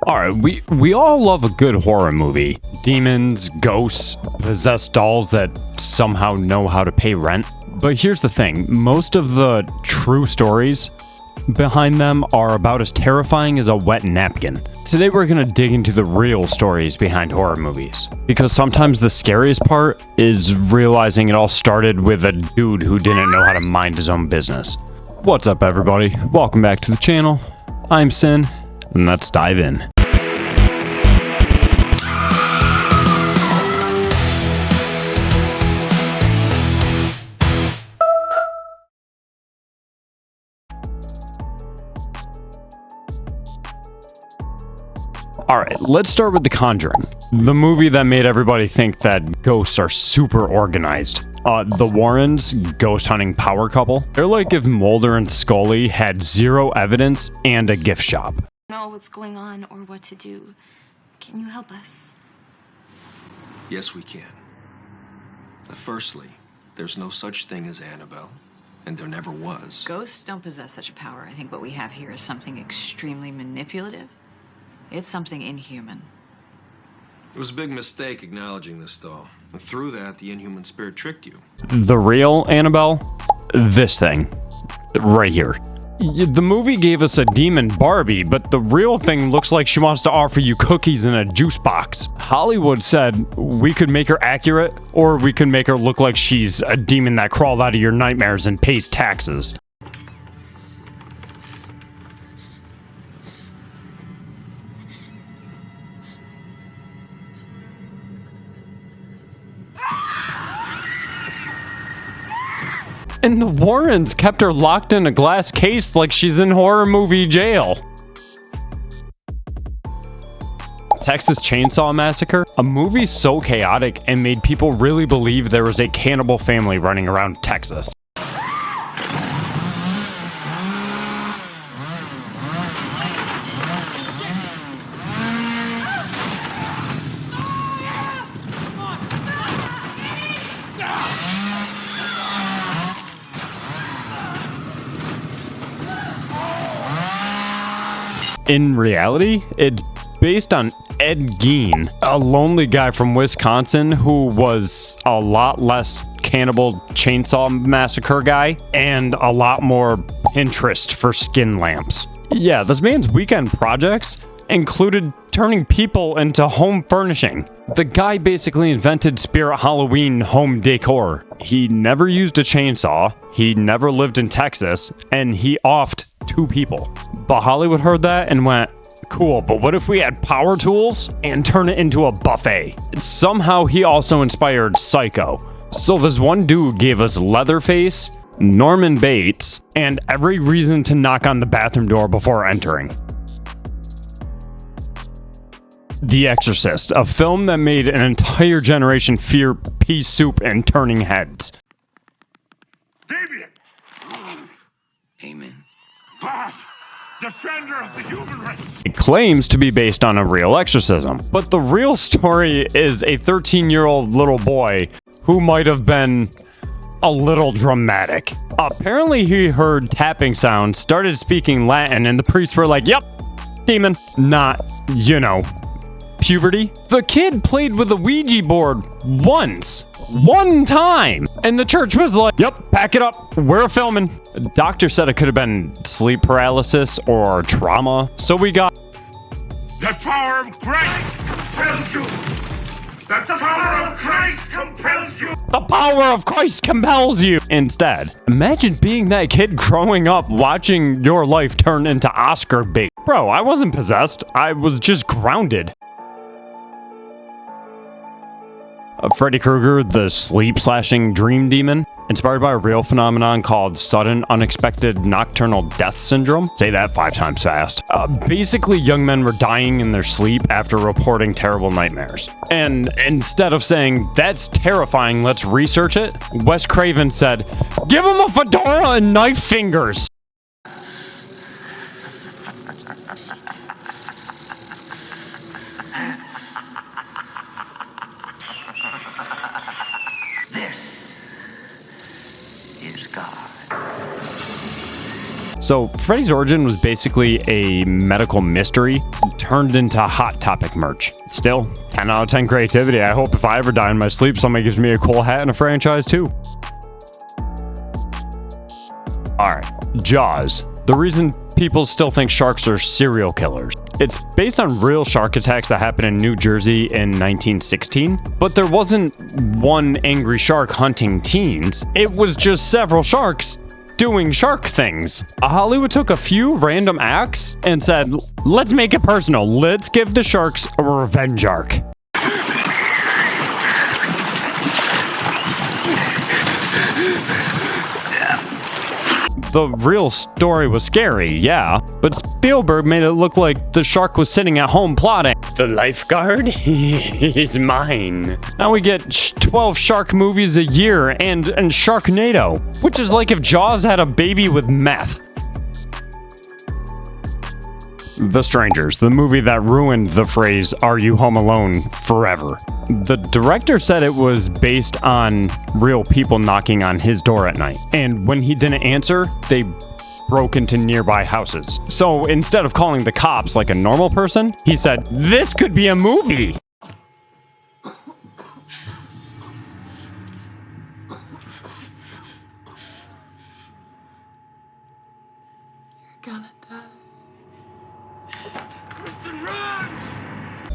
Alright, we all love a good horror movie. Demons, ghosts, possessed dolls that somehow know how to pay rent. But here's the thing, most of the true stories behind them are about as terrifying as a wet napkin. Today we're gonna dig into the real stories behind horror movies. Because sometimes the scariest part is realizing it all started with a dude who didn't know how to mind his own business. What's up everybody? Welcome back to the channel. I'm Sin, and let's dive in. Alright, let's start with The Conjuring, the movie that made everybody think that ghosts are super organized. The Warrens, ghost hunting power couple, they're like if Mulder and Scully had zero evidence and a gift shop. Know what's going on or what to do. Can you help us? Yes, we can. Firstly, there's no such thing as Annabelle, and there never was. Ghosts don't possess such power. I think what we have here is something extremely manipulative. It's something inhuman. It was a big mistake acknowledging this, though. And through that, the inhuman spirit tricked you. The real Annabelle? This thing. Right here. The movie gave us a demon Barbie, but the real thing looks like she wants to offer you cookies in a juice box. Hollywood said we could make her accurate, or we could make her look like she's a demon that crawled out of your nightmares and pays taxes. And the Warrens kept her locked in a glass case like she's in horror movie jail. Texas Chainsaw Massacre, a movie so chaotic and made people really believe there was a cannibal family running around Texas. In reality, it's based on Ed Gein, a lonely guy from Wisconsin who was a lot less cannibal chainsaw massacre guy and a lot more Pinterest for skin lamps. Yeah, this man's weekend projects included turning people into home furnishing. The guy basically invented Spirit Halloween home decor. He never used a chainsaw, he never lived in Texas, and he offed 2 people. But Hollywood heard that and went, cool, but what if we had power tools and turn it into a buffet? Somehow he also inspired Psycho. So this one dude gave us Leatherface, Norman Bates, and every reason to knock on the bathroom door before entering. The Exorcist, a film that made an entire generation fear pea soup and turning heads. Damien! Amen. God, defender of the human race! It claims to be based on a real exorcism, but the real story is a 13-year-old little boy who might have been a little dramatic. Apparently he heard tapping sounds, started speaking Latin, and the priests were like, yep, demon. Not, you know, puberty. The kid played with a Ouija board one time, and the church was like, yep, pack it up, we're filming. The doctor said it could have been sleep paralysis or trauma, so we got The power of Christ compels you! The power of Christ compels you! The power of Christ compels you instead. Imagine being that kid growing up watching your life turn into Oscar bait. Bro, I wasn't possessed, I was just grounded. Freddy Krueger, the sleep-slashing dream demon, inspired by a real phenomenon called sudden unexpected nocturnal death syndrome. Say that 5 times fast. Basically, young men were dying in their sleep after reporting terrible nightmares. And instead of saying, that's terrifying, let's research it, Wes Craven said, give him a fedora and knife fingers. So Freddy's origin was basically a medical mystery turned into hot topic merch. Still, 10 out of 10 creativity. I hope if I ever die in my sleep, somebody gives me a cool hat and a franchise too. Alright, Jaws. The reason people still think sharks are serial killers. It's based on real shark attacks that happened in New Jersey in 1916, but there wasn't one angry shark hunting teens. It was just several sharks doing shark things. Hollywood took a few random acts and said, let's make it personal. Let's give the sharks a revenge arc. The real story was scary, yeah, but Spielberg made it look like the shark was sitting at home plotting. The lifeguard? He's mine. Now we get 12 shark movies a year and Sharknado, which is like if Jaws had a baby with meth. The Strangers, the movie that ruined the phrase, "Are you home alone?" forever. The director said it was based on real people knocking on his door at night. And when he didn't answer, they broke into nearby houses. So instead of calling the cops like a normal person, he said, this could be a movie.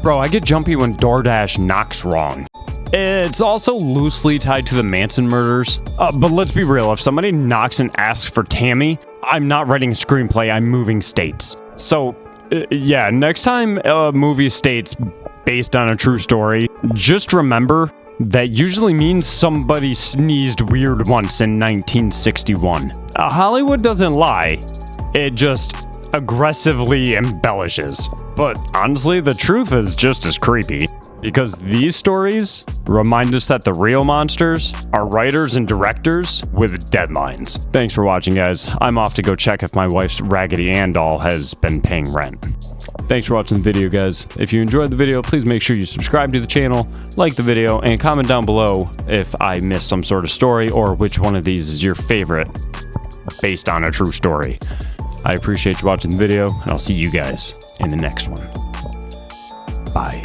Bro, I get jumpy when DoorDash knocks wrong. It's also loosely tied to the Manson murders. But let's be real, if somebody knocks and asks for Tammy, I'm not writing a screenplay, I'm moving states. So, yeah, next time a movie states based on a true story, just remember that usually means somebody sneezed weird once in 1961. Hollywood doesn't lie, it just aggressively embellishes. But honestly, the truth is just as creepy. Because these stories remind us that the real monsters are writers and directors with deadlines. Thanks for watching, guys. I'm off to go check if my wife's Raggedy Ann doll has been paying rent. Thanks for watching the video, guys. If you enjoyed the video, please make sure you subscribe to the channel, like the video, and comment down below if I missed some sort of story or which one of these is your favorite based on a true story. I appreciate you watching the video, and I'll see you guys in the next one. Bye.